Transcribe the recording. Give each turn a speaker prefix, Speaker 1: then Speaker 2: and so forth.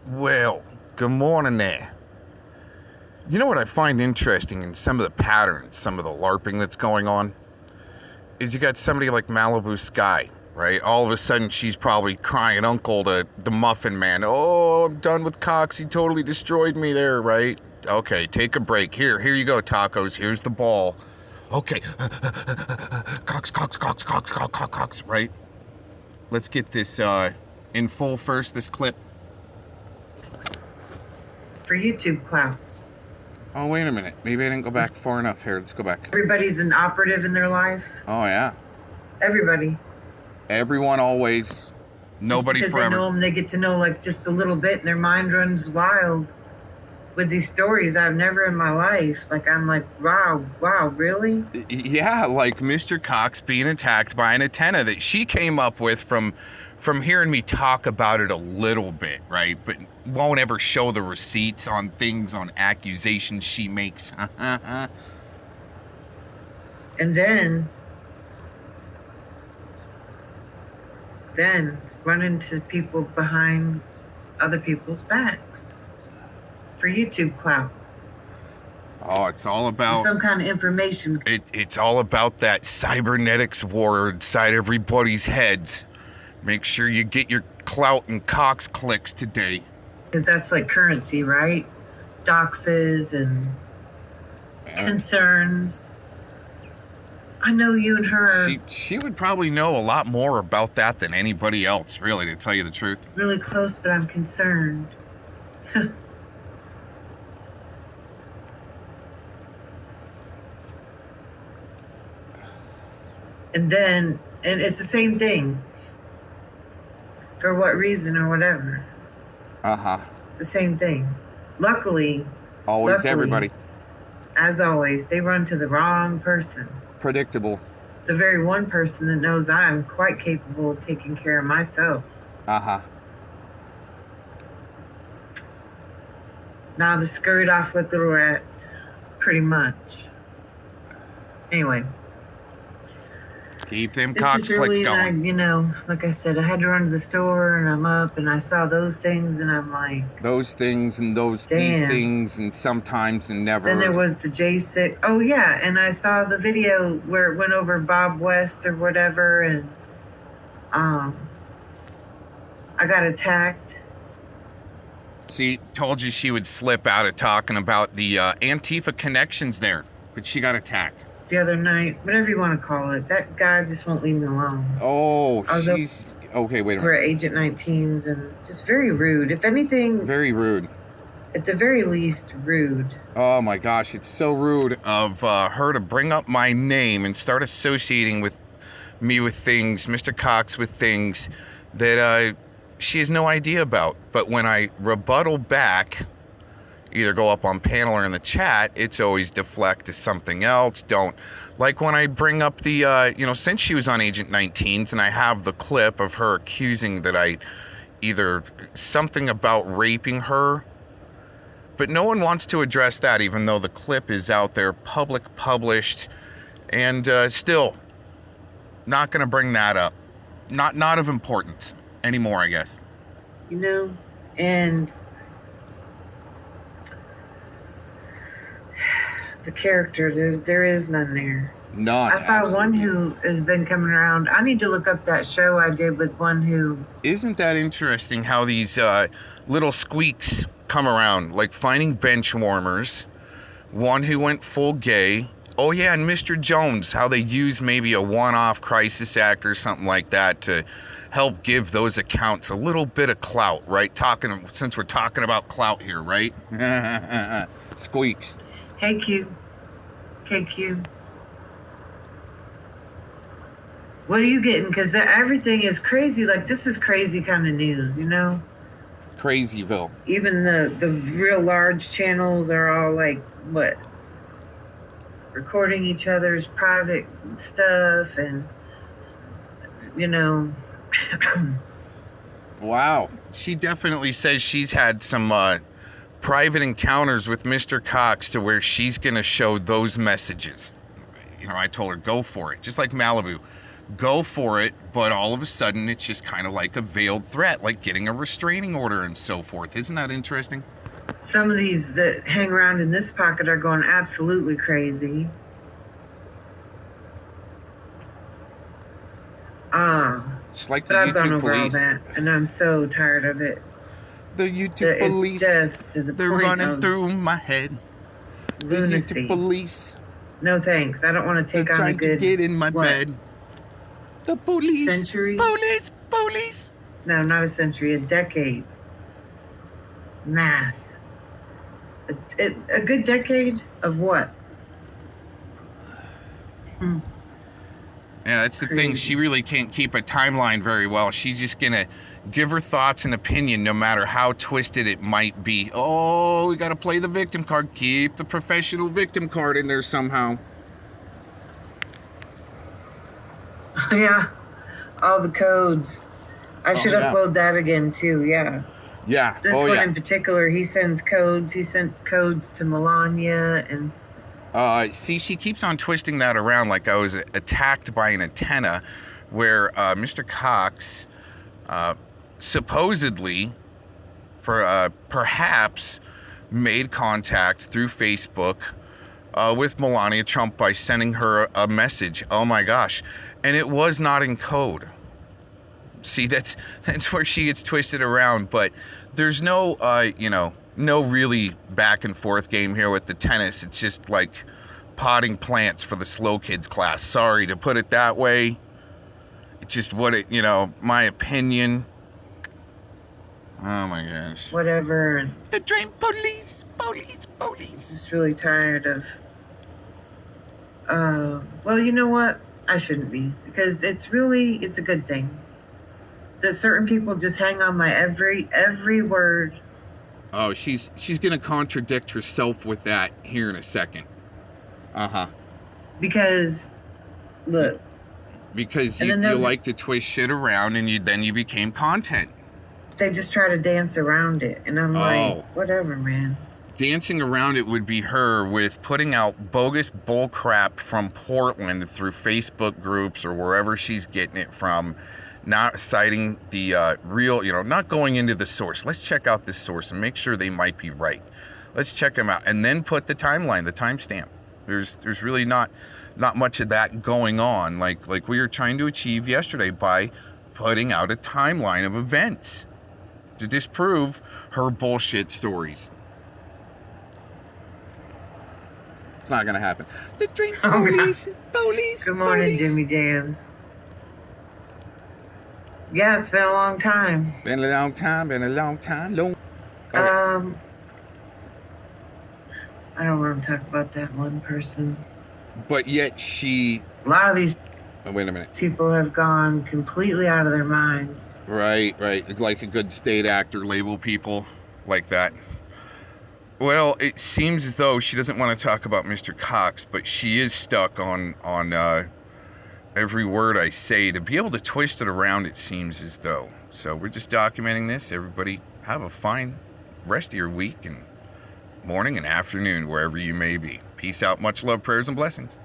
Speaker 1: Well, good morning there. You know what I find interesting in some of the patterns, some of the LARPing that's going on? Is you got somebody like MalibuSpy, right? All of a sudden she's probably crying uncle to the Muffin Man. Oh, I'm done with Cox. He totally destroyed me there, right? Okay, take a break. Here you go, tacos. Here's the ball. Okay. Cox, right? Let's get this in full first, this clip.
Speaker 2: For YouTube clout.
Speaker 1: Oh, wait a minute. Maybe I didn't go back far enough here. Let's go back.
Speaker 2: Everybody's an operative in their life.
Speaker 1: Oh, yeah.
Speaker 2: Everybody.
Speaker 1: Everyone always. Nobody
Speaker 2: because
Speaker 1: forever.
Speaker 2: They know them, they get to know like just a little bit, and their mind runs wild with these stories I've never in my life. Like, I'm like, wow, really?
Speaker 1: Yeah, like Mr. Cox being attacked by an antenna that she came up with from hearing me talk about it a little bit, right? But won't ever show the receipts on things, on accusations she makes.
Speaker 2: And then run into people behind other people's backs for YouTube clout.
Speaker 1: Oh, it's all about
Speaker 2: some kind of information.
Speaker 1: It's all about that cybernetics war inside everybody's heads. Make sure you get your clout and Cox clicks today.
Speaker 2: Because that's like currency, right? Doxes and concerns. I know you and her.
Speaker 1: She would probably know a lot more about that than anybody else, really, to tell you the truth.
Speaker 2: Really close, but I'm concerned. And it's the same thing. For what reason or whatever.
Speaker 1: Uh-huh.
Speaker 2: It's the same thing. Luckily,
Speaker 1: everybody.
Speaker 2: As always, they run to the wrong person.
Speaker 1: Predictable.
Speaker 2: The very one person that knows I'm quite capable of taking care of myself.
Speaker 1: Uh-huh.
Speaker 2: Now they're scurried off like little rats. Pretty much. Anyway.
Speaker 1: Keep them Cox clicks going.
Speaker 2: Like I said, I had to run to the store, and I'm up, and I saw those things, and I'm like...
Speaker 1: Those things and these things, and sometimes and never.
Speaker 2: Then there was the J6. Oh, yeah, and I saw the video where it went over Bob West or whatever, and I got attacked.
Speaker 1: See, told you she would slip out of talking about the Antifa connections there, but she got attacked.
Speaker 2: The other night, whatever you want to call it, that guy just won't leave me alone.
Speaker 1: Oh, she's... Okay, wait a minute.
Speaker 2: For Agent 19s, and just very rude. If anything...
Speaker 1: Very rude.
Speaker 2: At the very least, rude.
Speaker 1: Oh my gosh, it's so rude of her to bring up my name and start associating with me with things, Mr. Cox with things that she has no idea about. But when I rebuttal back... either go up on panel or in the chat, it's always deflect to something else. Don't, like when I bring up the, since she was on Agent 19's and I have the clip of her accusing that I either something about raping her, but no one wants to address that, even though the clip is out there, published, and still not going to bring that up. Not of importance anymore, I guess.
Speaker 2: And the character, there is none there.
Speaker 1: None.
Speaker 2: I saw one who has been coming around. I need to look up that show I did with one who...
Speaker 1: Isn't that interesting how these little squeaks come around, like finding bench warmers, one who went full gay. Oh yeah, and Mr. Jones, how they use maybe a one-off crisis act or something like that to help give those accounts a little bit of clout, right? Since we're talking about clout here, right? Squeaks.
Speaker 2: Hey, Q. KQ. What are you getting? Because everything is crazy. Like, this is crazy kind of news,
Speaker 1: Crazyville.
Speaker 2: Even the real large channels are all like, what? Recording each other's private stuff and,
Speaker 1: Wow. She definitely says she's had some private encounters with Mr. Cox to where she's going to show those messages. I told her, go for it. Just like Malibu. go for it, but all of a sudden it's just kind of like a veiled threat, like getting a restraining order and so forth. Isn't that interesting?
Speaker 2: Some of these that hang around in this pocket are going absolutely crazy.
Speaker 1: It's like the
Speaker 2: But I've gone
Speaker 1: YouTube
Speaker 2: over all
Speaker 1: police.
Speaker 2: that, and I'm so tired of it.
Speaker 1: The YouTube police.
Speaker 2: It's just to the
Speaker 1: They're
Speaker 2: point
Speaker 1: running
Speaker 2: of
Speaker 1: through my head. The
Speaker 2: lunacy.
Speaker 1: YouTube police.
Speaker 2: No thanks. I don't want to
Speaker 1: They're
Speaker 2: take on a
Speaker 1: trying
Speaker 2: good.
Speaker 1: to get in my bed. The police.
Speaker 2: Century?
Speaker 1: Police. Police.
Speaker 2: No, not a century. A decade. Math. A good decade of what?
Speaker 1: Yeah, that's the thing. She really can't keep a timeline very well. She's just gonna give her thoughts and opinion no matter how twisted it might be. Oh, we gotta play the victim card. Keep the professional victim card in there somehow.
Speaker 2: Yeah. All the codes. I should
Speaker 1: yeah.
Speaker 2: upload that again too. Yeah.
Speaker 1: Yeah.
Speaker 2: This one in particular, he sends codes. He sent codes to Melania and.
Speaker 1: See, she keeps on twisting that around like I was attacked by an antenna, where Mr. Cox supposedly, perhaps, made contact through Facebook with Melania Trump by sending her a message. Oh my gosh. And it was not in code. See, that's where she gets twisted around, but there's no, no really back and forth game here with the tennis. It's just like potting plants for the slow kids class. Sorry to put it that way. It's just what it, my opinion. Oh my gosh.
Speaker 2: Whatever.
Speaker 1: The train police.
Speaker 2: Just really tired of. Well, you know what? I shouldn't be, because it's a good thing that certain people just hang on my every word.
Speaker 1: Oh, she's gonna contradict herself with that here in a second.
Speaker 2: Because, look.
Speaker 1: Because you like to twist shit around, and then you became content.
Speaker 2: They just try to dance around it, and I'm like, whatever, man.
Speaker 1: Dancing around it would be her with putting out bogus bullcrap from Portland through Facebook groups or wherever she's getting it from, not citing the real, not going into the source. Let's check out this source and make sure they might be right. Let's check them out, and then put the timeline, the timestamp. There's really not much of that going on, like we were trying to achieve yesterday by putting out a timeline of events to disprove her bullshit stories. It's not gonna happen. The train police.
Speaker 2: Good morning, Jimmy Jams. Yeah, it's been a long time.
Speaker 1: Been a long time.
Speaker 2: I don't want to talk about that one person.
Speaker 1: But yet
Speaker 2: a lot of these
Speaker 1: wait a minute.
Speaker 2: People have gone completely out of their minds.
Speaker 1: Right. Like a good state actor, label people like that. Well, it seems as though she doesn't want to talk about Mr. Cox, but she is stuck on every word I say. To be able to twist it around, it seems as though. So we're just documenting this. Everybody have a fine rest of your week and morning and afternoon, wherever you may be. Peace out, much love, prayers, and blessings.